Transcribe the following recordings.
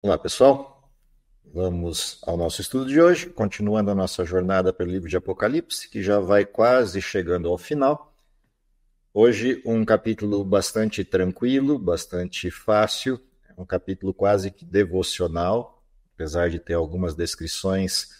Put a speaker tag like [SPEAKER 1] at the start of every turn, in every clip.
[SPEAKER 1] Olá, pessoal. Vamos ao nosso estudo de hoje, continuando a nossa jornada pelo livro de Apocalipse, que já vai quase chegando ao final. Hoje, um capítulo bastante tranquilo, bastante fácil, um capítulo quase que devocional, apesar de ter algumas descrições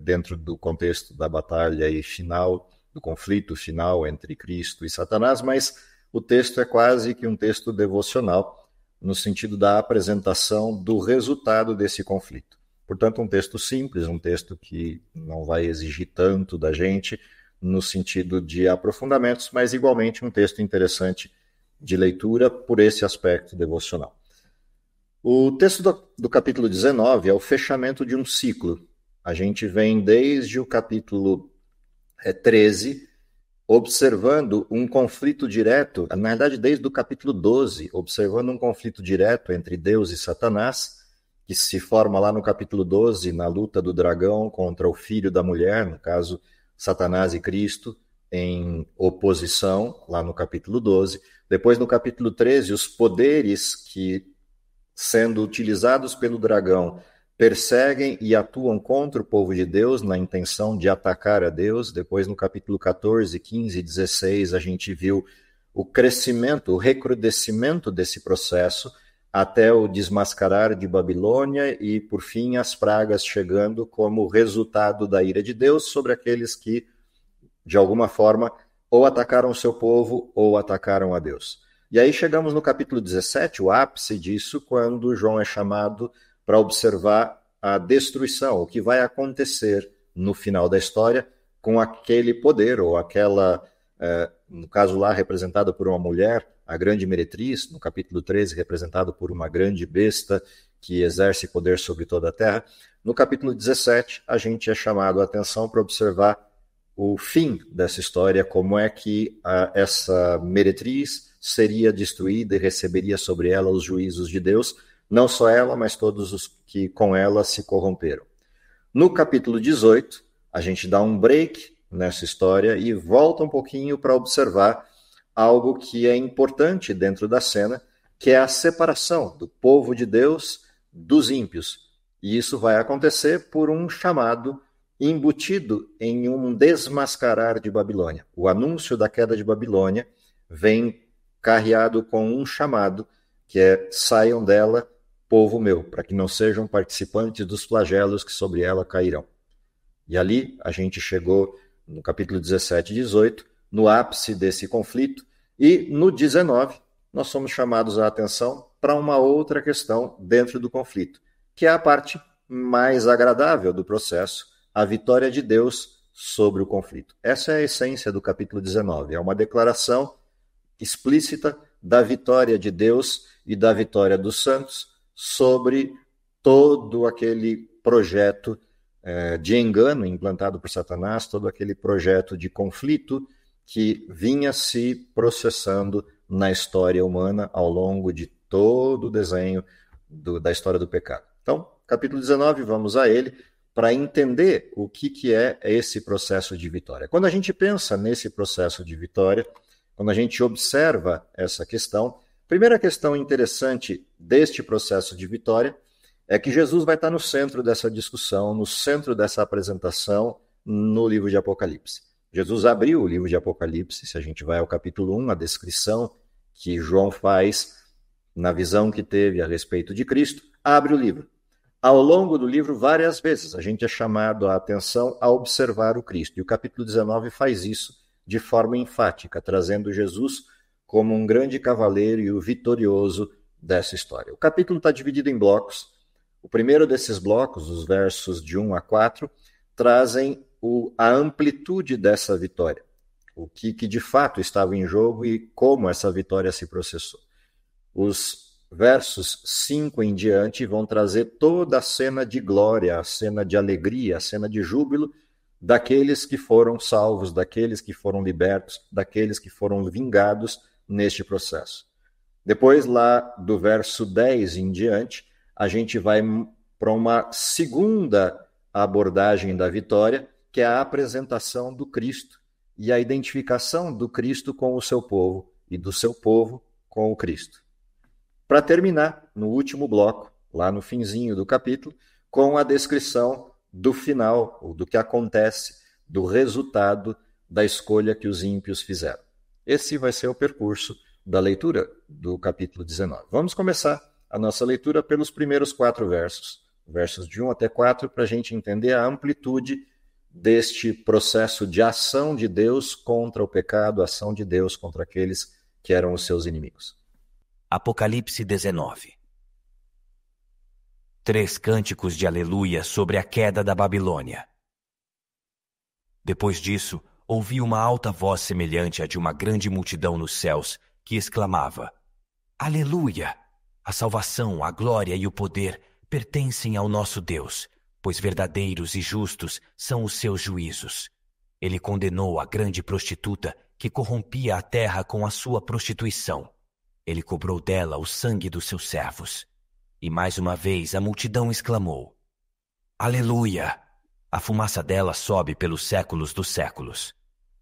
[SPEAKER 1] dentro do contexto da batalha e final, do conflito final entre Cristo e Satanás, mas o texto é quase que um texto devocional, no sentido da apresentação do resultado desse conflito. Portanto, um texto simples, um texto que não vai exigir tanto da gente, no sentido de aprofundamentos, mas igualmente um texto interessante de leitura por esse aspecto devocional. O texto do capítulo 19 é o fechamento de um ciclo. A gente vem desde o capítulo 13, observando um conflito direto, na verdade, desde o capítulo 12, observando um conflito direto entre Deus e Satanás, que se forma lá no capítulo 12, na luta do dragão contra o filho da mulher, no caso, Satanás e Cristo, em oposição, lá no capítulo 12. Depois, no capítulo 13, os poderes que, sendo utilizados pelo dragão, perseguem e atuam contra o povo de Deus na intenção de atacar a Deus. Depois, no capítulo 14, 15 e 16, a gente viu o crescimento, o recrudescimento desse processo até o desmascarar de Babilônia e, por fim, as pragas chegando como resultado da ira de Deus sobre aqueles que, de alguma forma, ou atacaram o seu povo ou atacaram a Deus. E aí chegamos no capítulo 17, o ápice disso, quando João é chamado para observar a destruição, o que vai acontecer no final da história com aquele poder, ou aquela, no caso lá representado por uma mulher, a grande meretriz, no capítulo 13, representado por uma grande besta que exerce poder sobre toda a terra. No capítulo 17, a gente é chamado a atenção para observar o fim dessa história, como é que essa meretriz seria destruída e receberia sobre ela os juízos de Deus, não só ela, mas todos os que com ela se corromperam. No capítulo 18, a gente dá um break nessa história e volta um pouquinho para observar algo que é importante dentro da cena, que é a separação do povo de Deus dos ímpios. E isso vai acontecer por um chamado embutido em um desmascarar de Babilônia. O anúncio da queda de Babilônia vem carreado com um chamado, que é: saiam dela, povo meu, para que não sejam participantes dos flagelos que sobre ela cairão. E ali a gente chegou no capítulo 17 e 18, no ápice desse conflito, e no 19 nós somos chamados a atenção para uma outra questão dentro do conflito, que é a parte mais agradável do processo, a vitória de Deus sobre o conflito. Essa é a essência do capítulo 19, é uma declaração explícita da vitória de Deus e da vitória dos santos sobre todo aquele projeto de engano implantado por Satanás, todo aquele projeto de conflito que vinha se processando na história humana ao longo de todo o desenho da história do pecado. Então, capítulo 19, vamos a ele para entender o que é esse processo de vitória. Quando a gente pensa nesse processo de vitória, quando a gente observa essa questão, a primeira questão interessante deste processo de vitória é que Jesus vai estar no centro dessa discussão, no centro dessa apresentação no livro de Apocalipse. Jesus abriu o livro de Apocalipse, se a gente vai ao capítulo 1, a descrição que João faz na visão que teve a respeito de Cristo, abre o livro. Ao longo do livro, várias vezes, a gente é chamado a atenção a observar o Cristo. E o capítulo 19 faz isso de forma enfática, trazendo Jesus como um grande cavaleiro e o vitorioso dessa história. O capítulo está dividido em blocos. O primeiro desses blocos, os versos de 1 a 4, trazem a amplitude dessa vitória, o que de fato estava em jogo e como essa vitória se processou. Os versos 5 em diante vão trazer toda a cena de glória, a cena de alegria, a cena de júbilo daqueles que foram salvos, daqueles que foram libertos, daqueles que foram vingados neste processo. Depois, lá do verso 10 em diante, a gente vai para uma segunda abordagem da vitória, que é a apresentação do Cristo e a identificação do Cristo com o seu povo e do seu povo com o Cristo. Para terminar, no último bloco, lá no finzinho do capítulo, com a descrição do final, ou do que acontece, do resultado da escolha que os ímpios fizeram. Esse vai ser o percurso da leitura do capítulo 19. Vamos começar a nossa leitura pelos primeiros 4 versos, versos de 1 até 4, para a gente entender a amplitude deste processo de ação de Deus contra o pecado, ação de Deus contra aqueles que eram os seus inimigos.
[SPEAKER 2] Apocalipse 19. 3 cânticos de aleluia sobre a queda da Babilônia. Depois disso, ouvi uma alta voz semelhante à de uma grande multidão nos céus, que exclamava: Aleluia! A salvação, a glória e o poder pertencem ao nosso Deus, pois verdadeiros e justos são os seus juízos. Ele condenou a grande prostituta que corrompia a terra com a sua prostituição. Ele cobrou dela o sangue dos seus servos. E mais uma vez a multidão exclamou: Aleluia! A fumaça dela sobe pelos séculos dos séculos.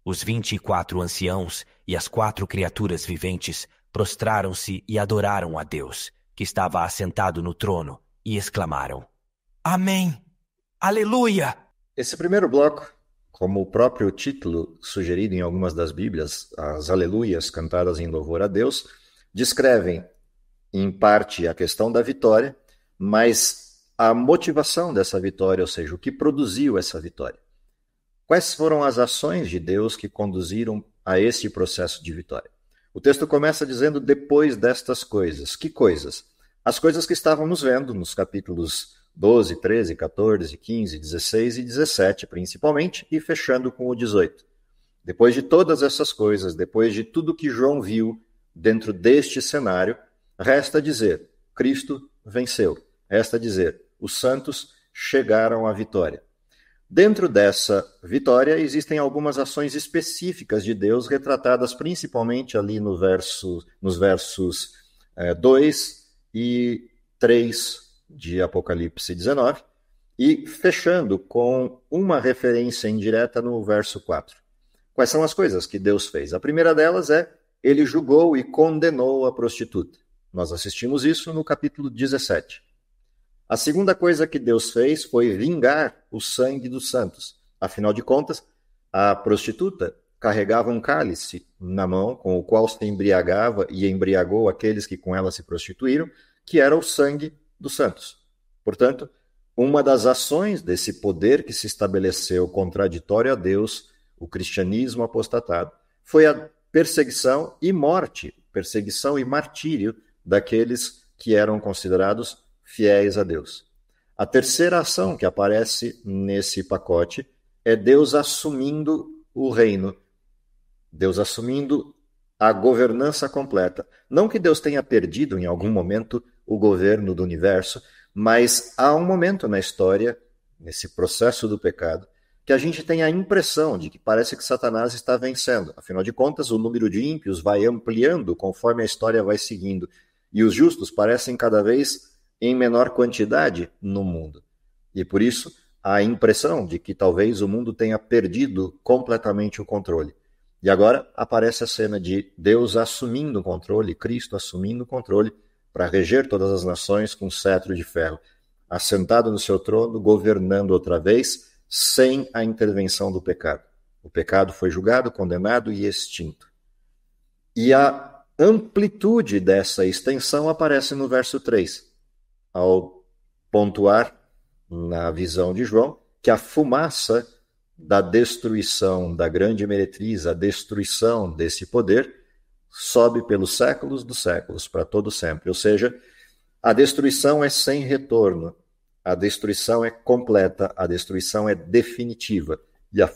[SPEAKER 2] Os 24 anciãos e as 4 criaturas viventes prostraram-se e adoraram a Deus, que estava assentado no trono, e exclamaram: Amém! Aleluia!
[SPEAKER 1] Esse primeiro bloco, como o próprio título sugerido em algumas das Bíblias, as aleluias cantadas em louvor a Deus, descrevem, em parte, a questão da vitória, mas a motivação dessa vitória, ou seja, o que produziu essa vitória. Quais foram as ações de Deus que conduziram a esse processo de vitória? O texto começa dizendo, depois destas coisas. Que coisas? As coisas que estávamos vendo nos capítulos 12, 13, 14, 15, 16 e 17, principalmente, e fechando com o 18. Depois de todas essas coisas, depois de tudo que João viu dentro deste cenário, resta dizer, Cristo venceu. Resta dizer, os santos chegaram à vitória. Dentro dessa vitória existem algumas ações específicas de Deus, retratadas principalmente ali nos versos 2 e 3 de Apocalipse 19, e fechando com uma referência indireta no verso 4. Quais são as coisas que Deus fez? A primeira delas é, ele julgou e condenou a prostituta. Nós assistimos isso no capítulo 17. A segunda coisa que Deus fez foi vingar o sangue dos santos. Afinal de contas, a prostituta carregava um cálice na mão, com o qual se embriagava e embriagou aqueles que com ela se prostituíram, que era o sangue dos santos. Portanto, uma das ações desse poder que se estabeleceu contraditório a Deus, o cristianismo apostatado, foi a perseguição e morte, perseguição e martírio daqueles que eram considerados fiéis a Deus. A terceira ação que aparece nesse pacote é Deus assumindo o reino, Deus assumindo a governança completa. Não que Deus tenha perdido em algum momento o governo do universo, mas há um momento na história, nesse processo do pecado, que a gente tem a impressão de que parece que Satanás está vencendo. Afinal de contas, o número de ímpios vai ampliando conforme a história vai seguindo, e os justos parecem cada vez em menor quantidade no mundo. E por isso, há a impressão de que talvez o mundo tenha perdido completamente o controle. E agora aparece a cena de Deus assumindo o controle, Cristo assumindo o controle, para reger todas as nações com cetro de ferro, assentado no seu trono, governando outra vez, sem a intervenção do pecado. O pecado foi julgado, condenado e extinto. E a amplitude dessa extensão aparece no verso 3, ao pontuar, na visão de João, que a fumaça da destruição da grande meretriz, a destruição desse poder, sobe pelos séculos dos séculos, para todo sempre. Ou seja, a destruição é sem retorno, a destruição é completa, a destruição é definitiva. E a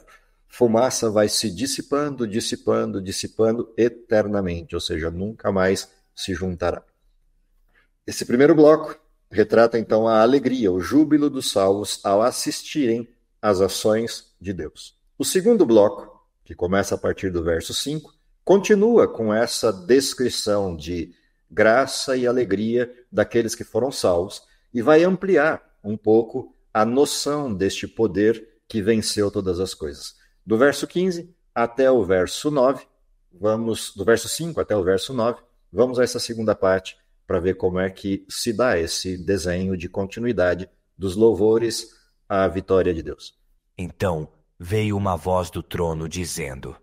[SPEAKER 1] fumaça vai se dissipando, dissipando, dissipando eternamente, ou seja, nunca mais se juntará. Esse primeiro bloco retrata então a alegria, o júbilo dos salvos ao assistirem às ações de Deus. O segundo bloco, que começa a partir do verso 5, continua com essa descrição de graça e alegria daqueles que foram salvos e vai ampliar um pouco a noção deste poder que venceu todas as coisas. Do verso 15 até o verso 9, do verso 5 até o verso 9, vamos a essa segunda parte para ver como é que se dá esse desenho de continuidade dos louvores à vitória de Deus.
[SPEAKER 2] Então veio uma voz do trono dizendo: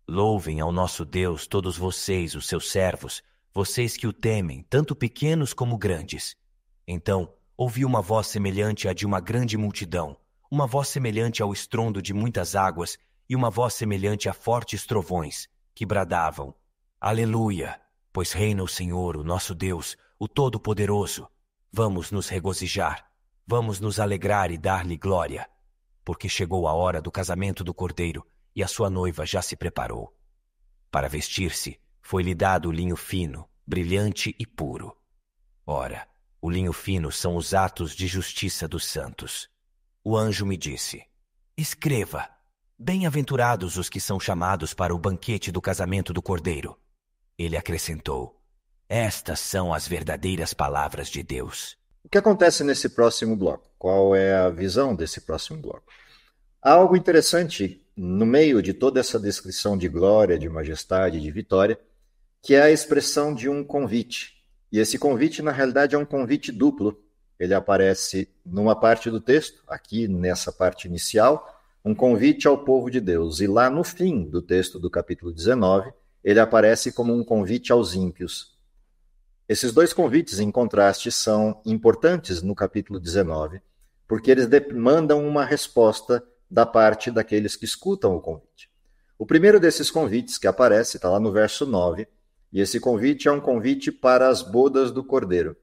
[SPEAKER 2] Louvem ao nosso Deus todos vocês, os seus servos, vocês que o temem, tanto pequenos como grandes. Então ouvi uma voz semelhante à de uma grande multidão, uma voz semelhante ao estrondo de muitas águas e uma voz semelhante a fortes trovões, que bradavam: Aleluia! Pois reina o Senhor, o nosso Deus, o Todo-Poderoso. Vamos nos regozijar, vamos nos alegrar e dar-lhe glória, porque chegou a hora do casamento do Cordeiro e a sua noiva já se preparou. Para vestir-se, foi-lhe dado o linho fino, brilhante e puro. Ora, o linho fino são os atos de justiça dos santos. O anjo me disse: Escreva: Bem-aventurados os que são chamados para o banquete do casamento do Cordeiro. Ele acrescentou: Estas são as verdadeiras palavras de Deus.
[SPEAKER 1] O que acontece nesse próximo bloco? Qual é a visão desse próximo bloco? Há algo interessante no meio de toda essa descrição de glória, de majestade, de vitória, que é a expressão de um convite. E esse convite, na realidade, é um convite duplo. Ele aparece numa parte do texto, aqui nessa parte inicial, um convite ao povo de Deus. E lá no fim do texto do capítulo 19, ele aparece como um convite aos ímpios. Esses dois convites, em contraste, são importantes no capítulo 19, porque eles demandam uma resposta da parte daqueles que escutam o convite. O primeiro desses convites que aparece está lá no verso 9, e esse convite é um convite para as bodas do Cordeiro.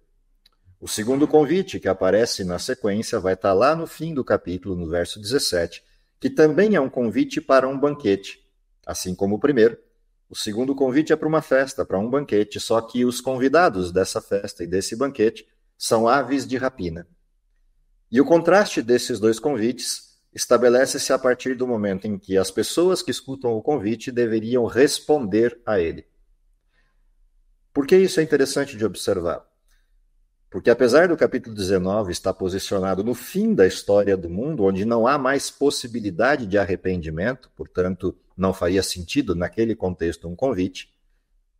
[SPEAKER 1] O segundo convite, que aparece na sequência, vai estar lá no fim do capítulo, no verso 17, que também é um convite para um banquete. Assim como o primeiro, o segundo convite é para uma festa, para um banquete, só que os convidados dessa festa e desse banquete são aves de rapina. E o contraste desses dois convites estabelece-se a partir do momento em que as pessoas que escutam o convite deveriam responder a ele. Por que isso é interessante de observar? Porque apesar do capítulo 19 estar posicionado no fim da história do mundo, onde não há mais possibilidade de arrependimento, portanto, não faria sentido naquele contexto um convite,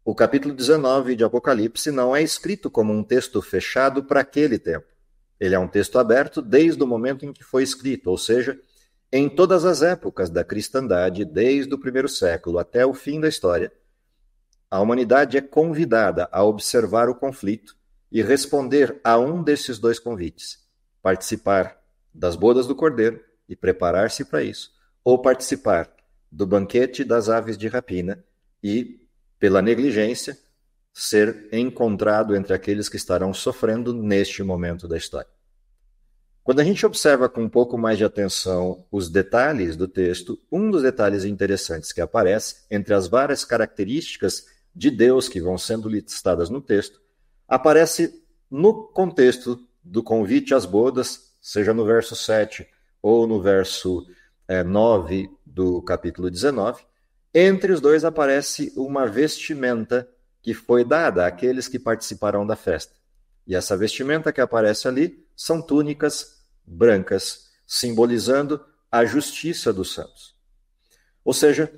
[SPEAKER 1] o capítulo 19 de Apocalipse não é escrito como um texto fechado para aquele tempo. Ele é um texto aberto desde o momento em que foi escrito, ou seja, em todas as épocas da cristandade, desde o primeiro século até o fim da história, a humanidade é convidada a observar o conflito e responder a um desses dois convites: participar das bodas do Cordeiro e preparar-se para isso, ou participar do banquete das aves de rapina e, pela negligência, ser encontrado entre aqueles que estarão sofrendo neste momento da história. Quando a gente observa com um pouco mais de atenção os detalhes do texto, um dos detalhes interessantes que aparece entre as várias características de Deus que vão sendo listadas no texto, aparece no contexto do convite às bodas, seja no verso 7 ou no verso 9 do capítulo 19, entre os dois aparece uma vestimenta que foi dada àqueles que participarão da festa. E essa vestimenta que aparece ali são túnicas brancas, simbolizando a justiça dos santos. Ou seja,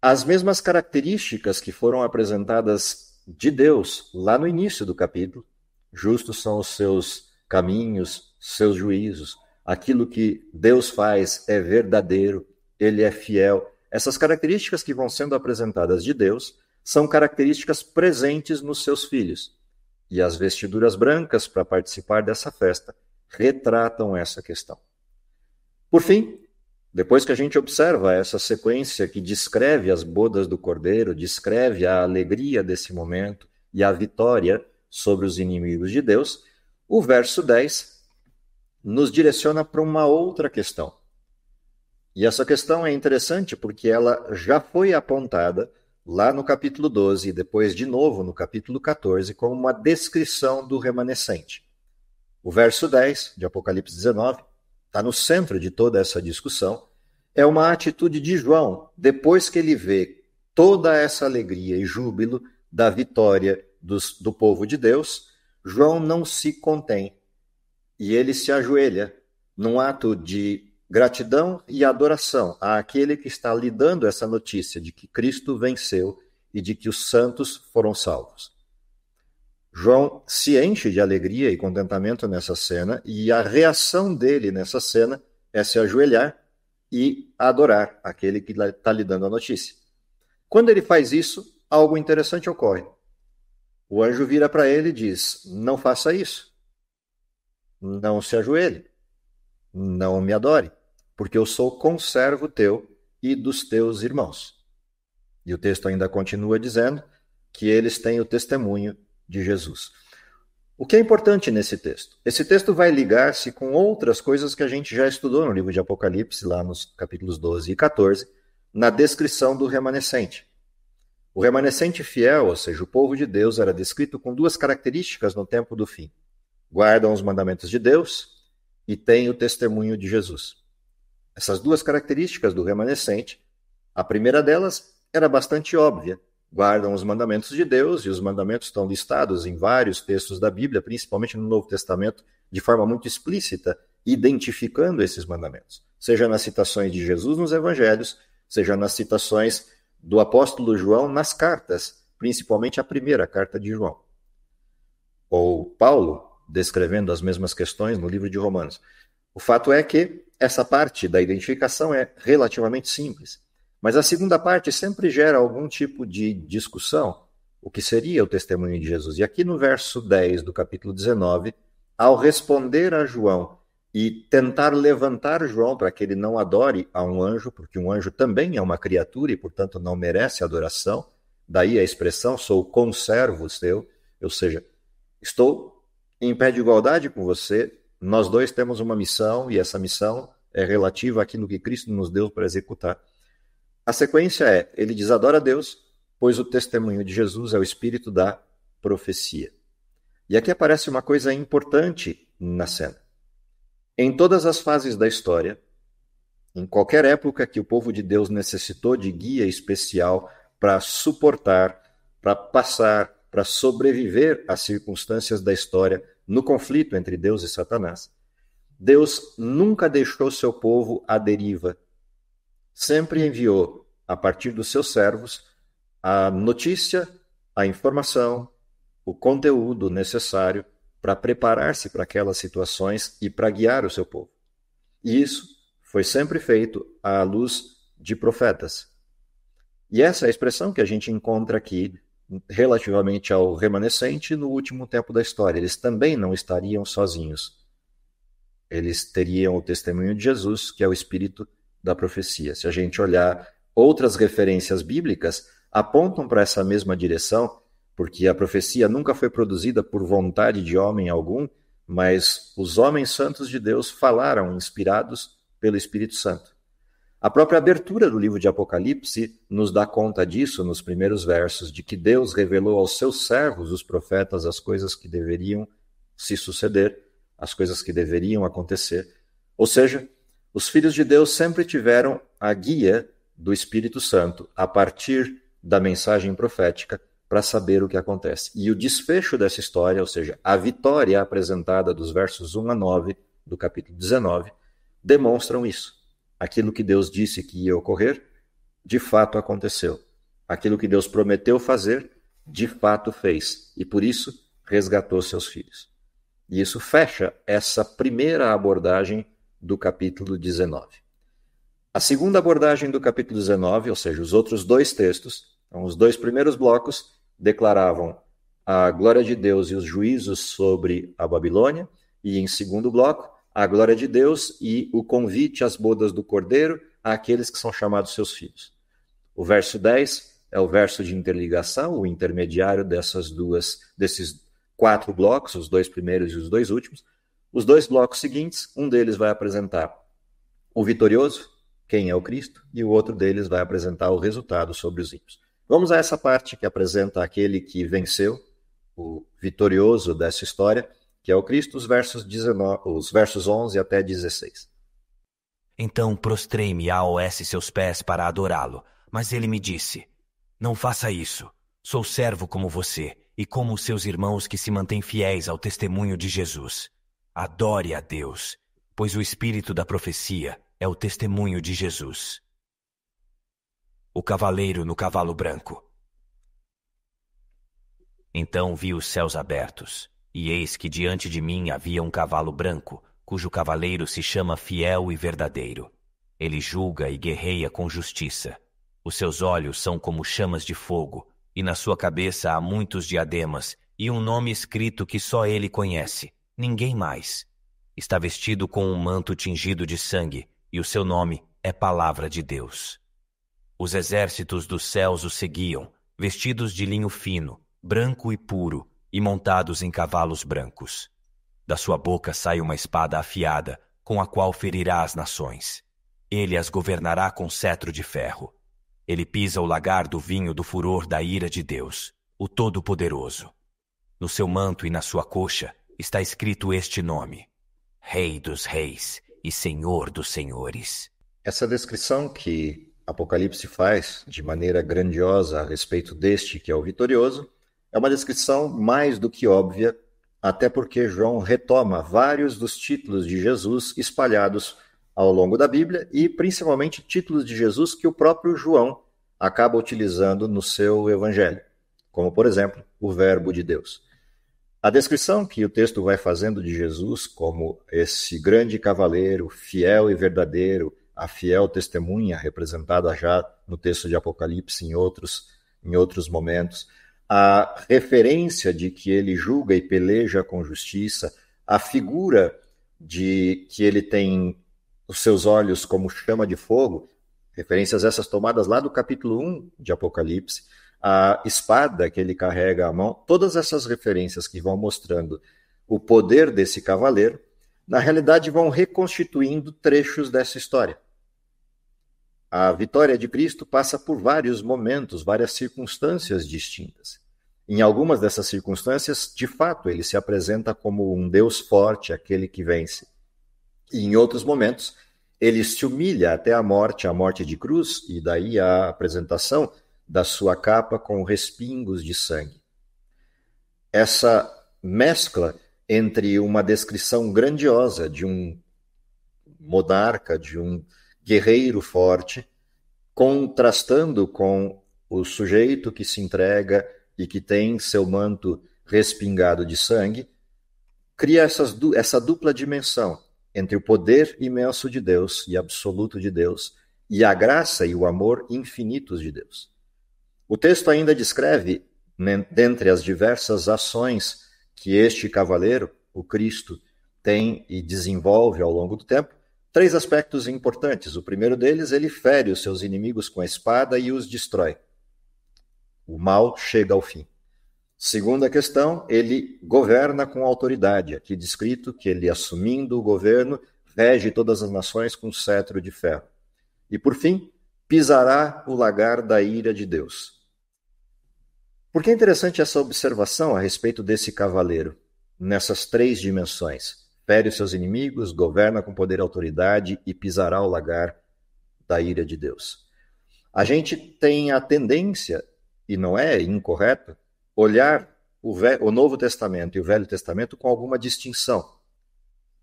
[SPEAKER 1] as mesmas características que foram apresentadas de Deus lá no início do capítulo, justos são os seus caminhos, seus juízos, aquilo que Deus faz é verdadeiro, ele é fiel. Essas características que vão sendo apresentadas de Deus são características presentes nos seus filhos. E as vestiduras brancas para participar dessa festa retratam essa questão. Por fim, depois que a gente observa essa sequência que descreve as bodas do Cordeiro, descreve a alegria desse momento e a vitória sobre os inimigos de Deus, o verso 10 nos direciona para uma outra questão. E essa questão é interessante porque ela já foi apontada lá no capítulo 12 e depois de novo no capítulo 14 como uma descrição do remanescente. O verso 10 de Apocalipse 19 está no centro de toda essa discussão, é uma atitude de João, depois que ele vê toda essa alegria e júbilo da vitória do povo de Deus, João não se contém e ele se ajoelha num ato de gratidão e adoração àquele que está lhe dando essa notícia de que Cristo venceu e de que os santos foram salvos. João se enche de alegria e contentamento nessa cena, e a reação dele nessa cena é se ajoelhar e adorar aquele que está lhe dando a notícia. Quando ele faz isso, algo interessante ocorre. O anjo vira para ele e diz: não faça isso, não se ajoelhe, não me adore, porque eu sou conservo teu e dos teus irmãos. E o texto ainda continua dizendo que eles têm o testemunho de Jesus. O que é importante nesse texto? Esse texto vai ligar-se com outras coisas que a gente já estudou no livro de Apocalipse, lá nos capítulos 12 e 14, na descrição do remanescente. O remanescente fiel, ou seja, o povo de Deus, era descrito com duas características no tempo do fim. Guardam os mandamentos de Deus e têm o testemunho de Jesus. Essas duas características do remanescente, a primeira delas era bastante óbvia. Guardam os mandamentos de Deus, e os mandamentos estão listados em vários textos da Bíblia, principalmente no Novo Testamento, de forma muito explícita, identificando esses mandamentos. Seja nas citações de Jesus nos Evangelhos, seja nas citações do apóstolo João nas cartas, principalmente a primeira carta de João. Ou Paulo, descrevendo as mesmas questões no livro de Romanos. O fato é que essa parte da identificação é relativamente simples. Mas a segunda parte sempre gera algum tipo de discussão, o que seria o testemunho de Jesus. E aqui no verso 10 do capítulo 19, ao responder a João e tentar levantar João para que ele não adore a um anjo, porque um anjo também é uma criatura e, portanto, não merece adoração, daí a expressão, sou conservo seu, ou seja, estou em pé de igualdade com você, nós dois temos uma missão e essa missão é relativa àquilo que Cristo nos deu para executar. A sequência é, ele diz, adora a Deus, pois o testemunho de Jesus é o espírito da profecia. E aqui aparece uma coisa importante na cena. Em todas as fases da história, em qualquer época que o povo de Deus necessitou de guia especial para suportar, para passar, para sobreviver às circunstâncias da história no conflito entre Deus e Satanás, Deus nunca deixou seu povo à deriva. Sempre enviou, a partir dos seus servos, a notícia, a informação, o conteúdo necessário para preparar-se para aquelas situações e para guiar o seu povo. E isso foi sempre feito à luz de profetas. E essa é a expressão que a gente encontra aqui relativamente ao remanescente no último tempo da história. Eles também não estariam sozinhos. Eles teriam o testemunho de Jesus, que é o espírito da profecia. Se a gente olhar outras referências bíblicas, apontam para essa mesma direção, porque a profecia nunca foi produzida por vontade de homem algum, mas os homens santos de Deus falaram inspirados pelo Espírito Santo. A própria abertura do livro de Apocalipse nos dá conta disso nos primeiros versos, de que Deus revelou aos seus servos, os profetas, as coisas que deveriam se suceder, as coisas que deveriam acontecer. Ou seja, os filhos de Deus sempre tiveram a guia do Espírito Santo a partir da mensagem profética para saber o que acontece. E o desfecho dessa história, ou seja, a vitória apresentada dos versos 1 a 9 do capítulo 19, demonstram isso. Aquilo que Deus disse que ia ocorrer, de fato aconteceu. Aquilo que Deus prometeu fazer, de fato fez. E por isso, resgatou seus filhos. E isso fecha essa primeira abordagem do capítulo 19. A segunda abordagem do capítulo 19, ou seja, os outros dois textos, então os dois primeiros blocos, declaravam a glória de Deus e os juízos sobre a Babilônia, e em segundo bloco, a glória de Deus e o convite às bodas do Cordeiro àqueles que são chamados seus filhos. O verso 10 é o verso de interligação, o intermediário desses 4 blocos, os dois primeiros e os dois últimos. Os dois blocos seguintes, um deles vai apresentar o vitorioso, quem é o Cristo, e o outro deles vai apresentar o resultado sobre os ímpios. Vamos a essa parte que apresenta aquele que venceu, o vitorioso dessa história, que é o Cristo, os versos 11 até 16.
[SPEAKER 2] Então prostrei-me a seus pés para adorá-lo, mas ele me disse, não faça isso, sou servo como você e como os seus irmãos que se mantêm fiéis ao testemunho de Jesus. Adore a Deus, pois o espírito da profecia é o testemunho de Jesus. O cavaleiro no cavalo branco. Então vi os céus abertos, e eis que diante de mim havia um cavalo branco, cujo cavaleiro se chama Fiel e Verdadeiro. Ele julga e guerreia com justiça. Os seus olhos são como chamas de fogo, e na sua cabeça há muitos diademas, e um nome escrito que só ele conhece, ninguém mais. Está vestido com um manto tingido de sangue, e o seu nome é Palavra de Deus. Os exércitos dos céus o seguiam, vestidos de linho fino, branco e puro, e montados em cavalos brancos. Da sua boca sai uma espada afiada, com a qual ferirá as nações. Ele as governará com cetro de ferro. Ele pisa o lagar do vinho do furor da ira de Deus, o Todo-Poderoso. No seu manto e na sua coxa está escrito este nome: Rei dos Reis e Senhor dos Senhores.
[SPEAKER 1] Essa descrição que Apocalipse faz de maneira grandiosa a respeito deste que é o vitorioso é uma descrição mais do que óbvia, até porque João retoma vários dos títulos de Jesus espalhados ao longo da Bíblia e principalmente títulos de Jesus que o próprio João acaba utilizando no seu evangelho, como por exemplo o Verbo de Deus. A descrição que o texto vai fazendo de Jesus como esse grande cavaleiro, fiel e verdadeiro, a fiel testemunha representada já no texto de Apocalipse em outros momentos, a referência de que ele julga e peleja com justiça, a figura de que ele tem os seus olhos como chama de fogo, referências essas tomadas lá do capítulo 1 de Apocalipse, a espada que ele carrega à mão, todas essas referências que vão mostrando o poder desse cavaleiro, na realidade vão reconstituindo trechos dessa história. A vitória de Cristo passa por vários momentos, várias circunstâncias distintas. Em algumas dessas circunstâncias, de fato, ele se apresenta como um Deus forte, aquele que vence. E em outros momentos, ele se humilha até a morte de cruz, e daí a apresentação da sua capa com respingos de sangue. Essa mescla entre uma descrição grandiosa de um monarca, de um guerreiro forte, contrastando com o sujeito que se entrega e que tem seu manto respingado de sangue, cria essa dupla dimensão entre o poder imenso de Deus e absoluto de Deus e a graça e o amor infinitos de Deus. O texto ainda descreve, dentre as diversas ações que este cavaleiro, o Cristo, tem e desenvolve ao longo do tempo, 3 aspectos importantes. O primeiro deles, ele fere os seus inimigos com a espada e os destrói. O mal chega ao fim. Segunda questão, ele governa com autoridade. Aqui descrito que ele, assumindo o governo, rege todas as nações com cetro de ferro. E por fim, pisará o lagar da ira de Deus. Por que é interessante essa observação a respeito desse cavaleiro, nessas 3 dimensões? Fere os seus inimigos, governa com poder e autoridade e pisará o lagar da ira de Deus. A gente tem a tendência, e não é incorreto, olhar o Novo Testamento e o Velho Testamento com alguma distinção.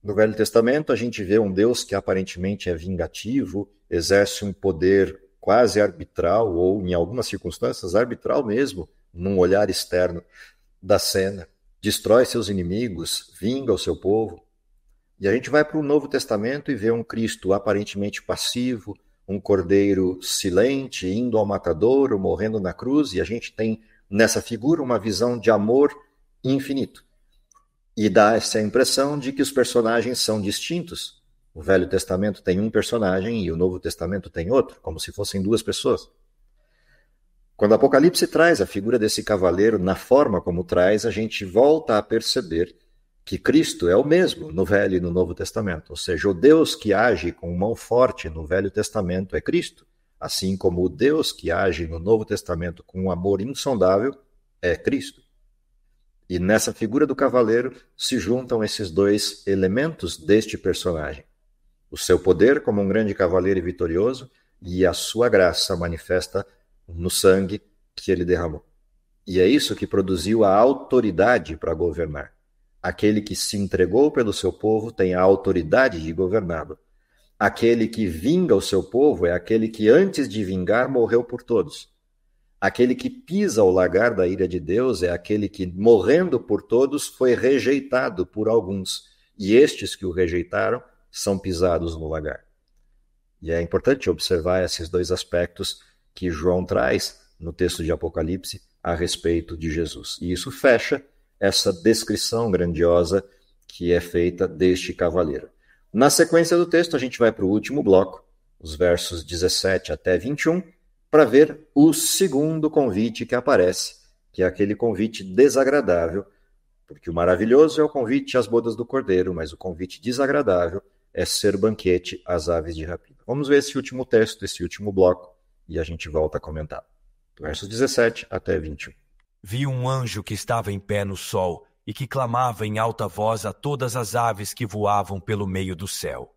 [SPEAKER 1] No Velho Testamento, a gente vê um Deus que aparentemente é vingativo, exerce um poder quase arbitral, ou em algumas circunstâncias arbitral mesmo, num olhar externo da cena, destrói seus inimigos, vinga o seu povo. E a gente vai para o Novo Testamento e vê um Cristo aparentemente passivo, um cordeiro silente, indo ao matadouro, morrendo na cruz, e a gente tem nessa figura uma visão de amor infinito. E dá essa impressão de que os personagens são distintos. O Velho Testamento tem um personagem e o Novo Testamento tem outro, como se fossem 2 pessoas. Quando Apocalipse traz a figura desse cavaleiro na forma como traz, a gente volta a perceber que Cristo é o mesmo no Velho e no Novo Testamento. Ou seja, o Deus que age com mão forte no Velho Testamento é Cristo, assim como o Deus que age no Novo Testamento com um amor insondável é Cristo. E nessa figura do cavaleiro se juntam esses 2 elementos deste personagem. O seu poder como um grande cavaleiro e vitorioso e a sua graça manifesta no sangue que ele derramou. E é isso que produziu a autoridade para governar. Aquele que se entregou pelo seu povo tem a autoridade de governá-lo. Aquele que vinga o seu povo é aquele que antes de vingar morreu por todos. Aquele que pisa o lagar da ira de Deus é aquele que, morrendo por todos, foi rejeitado por alguns. E estes que o rejeitaram são pisados no lagar. E é importante observar esses dois aspectos que João traz no texto de Apocalipse a respeito de Jesus. E isso fecha essa descrição grandiosa que é feita deste cavaleiro. Na sequência do texto, a gente vai para o último bloco, os versos 17 até 21, para ver o segundo convite que aparece, que é aquele convite desagradável, porque o maravilhoso é o convite às bodas do Cordeiro, mas o convite desagradável é ser banquete às aves de rapina. Vamos ver esse último texto, esse último bloco, e a gente volta a comentar. Versos 17 até 21.
[SPEAKER 2] Vi um anjo que estava em pé no sol e que clamava em alta voz a todas as aves que voavam pelo meio do céu.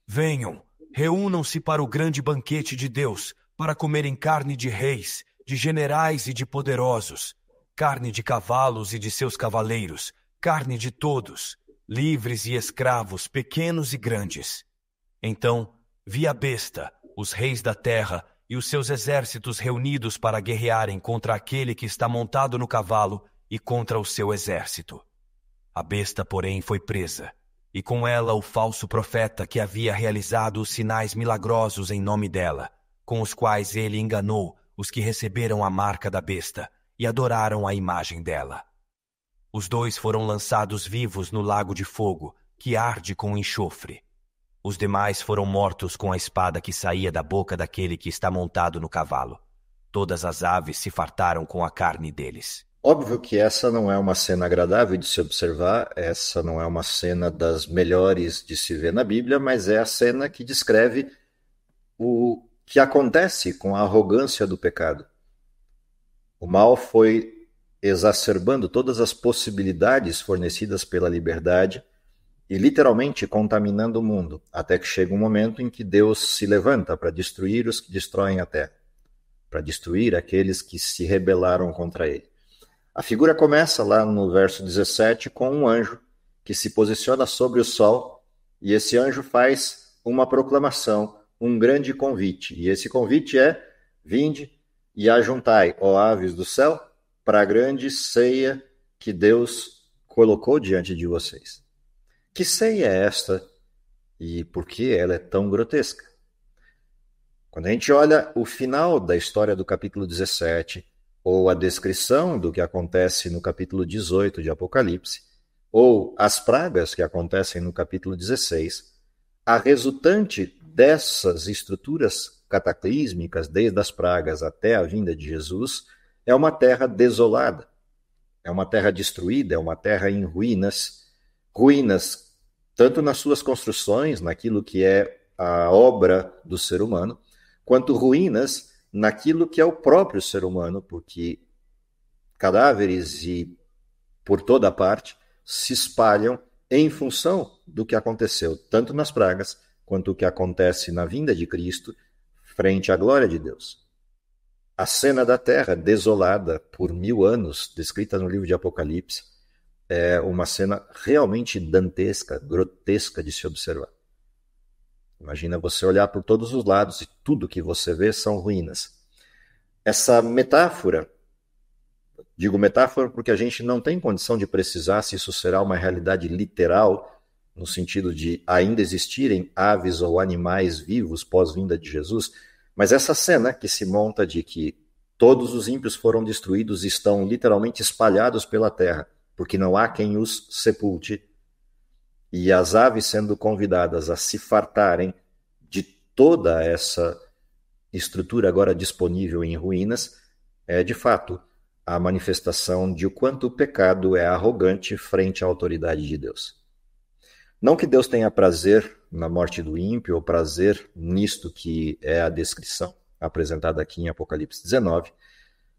[SPEAKER 2] Venham, reúnam-se para o grande banquete de Deus, para comerem carne de reis, de generais e de poderosos, carne de cavalos e de seus cavaleiros, carne de todos, livres e escravos, pequenos e grandes. Então vi a besta, os reis da terra e os seus exércitos reunidos para guerrearem contra aquele que está montado no cavalo e contra o seu exército. A besta, porém, foi presa, e com ela o falso profeta que havia realizado os sinais milagrosos em nome dela, com os quais ele enganou os que receberam a marca da besta e adoraram a imagem dela. Os dois foram lançados vivos no lago de fogo, que arde com enxofre. Os demais foram mortos com a espada que saía da boca daquele que está montado no cavalo. Todas as aves se fartaram com a carne deles.
[SPEAKER 1] Óbvio que essa não é uma cena agradável de se observar, essa não é uma cena das melhores de se ver na Bíblia, mas é a cena que descreve o que acontece com a arrogância do pecado. O mal foi exacerbando todas as possibilidades fornecidas pela liberdade e literalmente contaminando o mundo, até que chega um momento em que Deus se levanta para destruir os que destroem a terra, para destruir aqueles que se rebelaram contra ele. A figura começa lá no verso 17 com um anjo que se posiciona sobre o sol, e esse anjo faz uma proclamação, um grande convite. E esse convite é: vinde e ajuntai, ó aves do céu, para a grande ceia que Deus colocou diante de vocês. Que ceia é esta e por que ela é tão grotesca? Quando a gente olha o final da história do capítulo 17, ou a descrição do que acontece no capítulo 18 de Apocalipse, ou as pragas que acontecem no capítulo 16, a resultante dessas estruturas cataclísmicas, desde as pragas até a vinda de Jesus, é uma terra desolada, é uma terra destruída, é uma terra em ruínas, ruínas tanto nas suas construções, naquilo que é a obra do ser humano, quanto ruínas naquilo que é o próprio ser humano, porque cadáveres e por toda parte se espalham em função do que aconteceu, tanto nas pragas quanto o que acontece na vinda de Cristo frente à glória de Deus. A cena da terra desolada por 1000 anos, descrita no livro de Apocalipse, é uma cena realmente dantesca, grotesca de se observar. Imagina você olhar por todos os lados e tudo que você vê são ruínas. Essa metáfora, digo metáfora porque a gente não tem condição de precisar se isso será uma realidade literal, no sentido de ainda existirem aves ou animais vivos pós-vinda de Jesus, mas essa cena que se monta de que todos os ímpios foram destruídos e estão literalmente espalhados pela terra, porque não há quem os sepulte, e as aves sendo convidadas a se fartarem de toda essa estrutura agora disponível em ruínas, é de fato a manifestação de o quanto o pecado é arrogante frente à autoridade de Deus. Não que Deus tenha prazer na morte do ímpio, ou prazer nisto que é a descrição apresentada aqui em Apocalipse 19,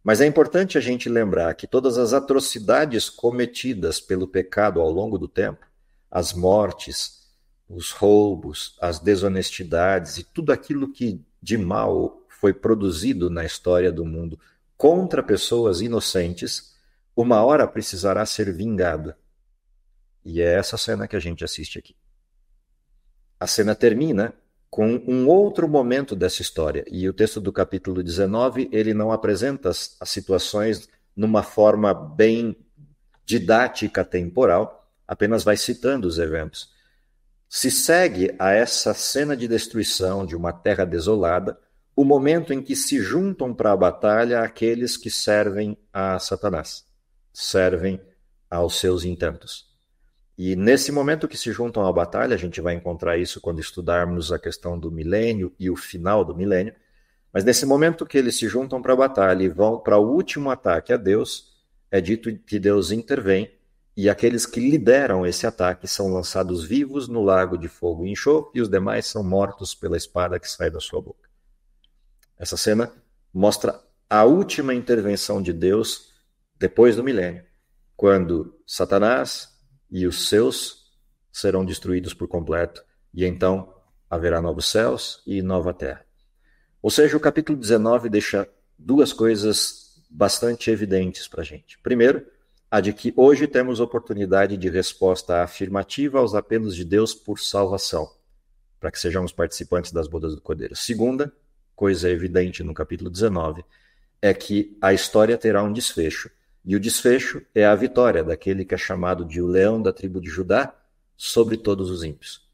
[SPEAKER 1] mas é importante a gente lembrar que todas as atrocidades cometidas pelo pecado ao longo do tempo, as mortes, os roubos, as desonestidades e tudo aquilo que de mal foi produzido na história do mundo contra pessoas inocentes, uma hora precisará ser vingado. E é essa cena que a gente assiste aqui. A cena termina com um outro momento dessa história. E o texto do capítulo 19, ele não apresenta as situações numa forma bem didática temporal, apenas vai citando os eventos. Se segue a essa cena de destruição de uma terra desolada, o momento em que se juntam para a batalha aqueles que servem a Satanás, servem aos seus intentos. E nesse momento que se juntam à batalha, a gente vai encontrar isso quando estudarmos a questão do milênio e o final do milênio, mas nesse momento que eles se juntam para a batalha e vão para o último ataque a Deus, é dito que Deus intervém e aqueles que lideram esse ataque são lançados vivos no lago de fogo e enxofre e os demais são mortos pela espada que sai da sua boca. Essa cena mostra a última intervenção de Deus depois do milênio, quando Satanás e os seus serão destruídos por completo, e então haverá novos céus e nova terra. Ou seja, o capítulo 19 deixa duas coisas bastante evidentes para a gente. Primeiro, a de que hoje temos oportunidade de resposta afirmativa aos apelos de Deus por salvação, para que sejamos participantes das bodas do Cordeiro. Segunda, coisa evidente no capítulo 19, é que a história terá um desfecho, e o desfecho é a vitória daquele que é chamado de o leão da tribo de Judá sobre todos os ímpios.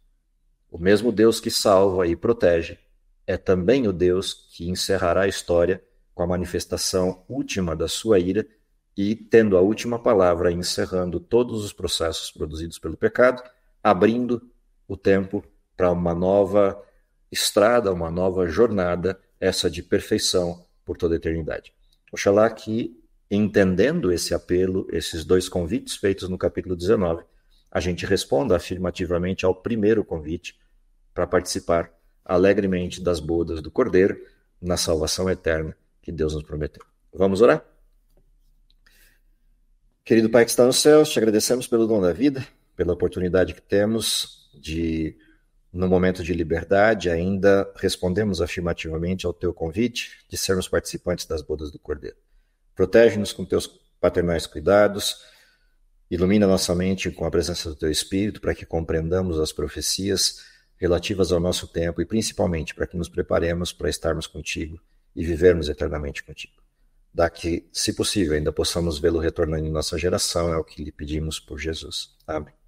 [SPEAKER 1] O mesmo Deus que salva e protege é também o Deus que encerrará a história com a manifestação última da sua ira e tendo a última palavra, encerrando todos os processos produzidos pelo pecado, abrindo o tempo para uma nova estrada, uma nova jornada, essa de perfeição por toda a eternidade. Oxalá que, entendendo esse apelo, esses dois convites feitos no capítulo 19, a gente responda afirmativamente ao primeiro convite para participar alegremente das bodas do Cordeiro na salvação eterna que Deus nos prometeu. Vamos orar? Querido Pai que está nos céus, te agradecemos pelo dom da vida, pela oportunidade que temos de, no momento de liberdade, ainda respondemos afirmativamente ao teu convite de sermos participantes das bodas do Cordeiro. Protege-nos com teus paternais cuidados, ilumina nossa mente com a presença do teu Espírito para que compreendamos as profecias relativas ao nosso tempo e principalmente para que nos preparemos para estarmos contigo e vivermos eternamente contigo. Dá que, se possível, ainda possamos vê-lo retornando em nossa geração, é o que lhe pedimos por Jesus. Amém.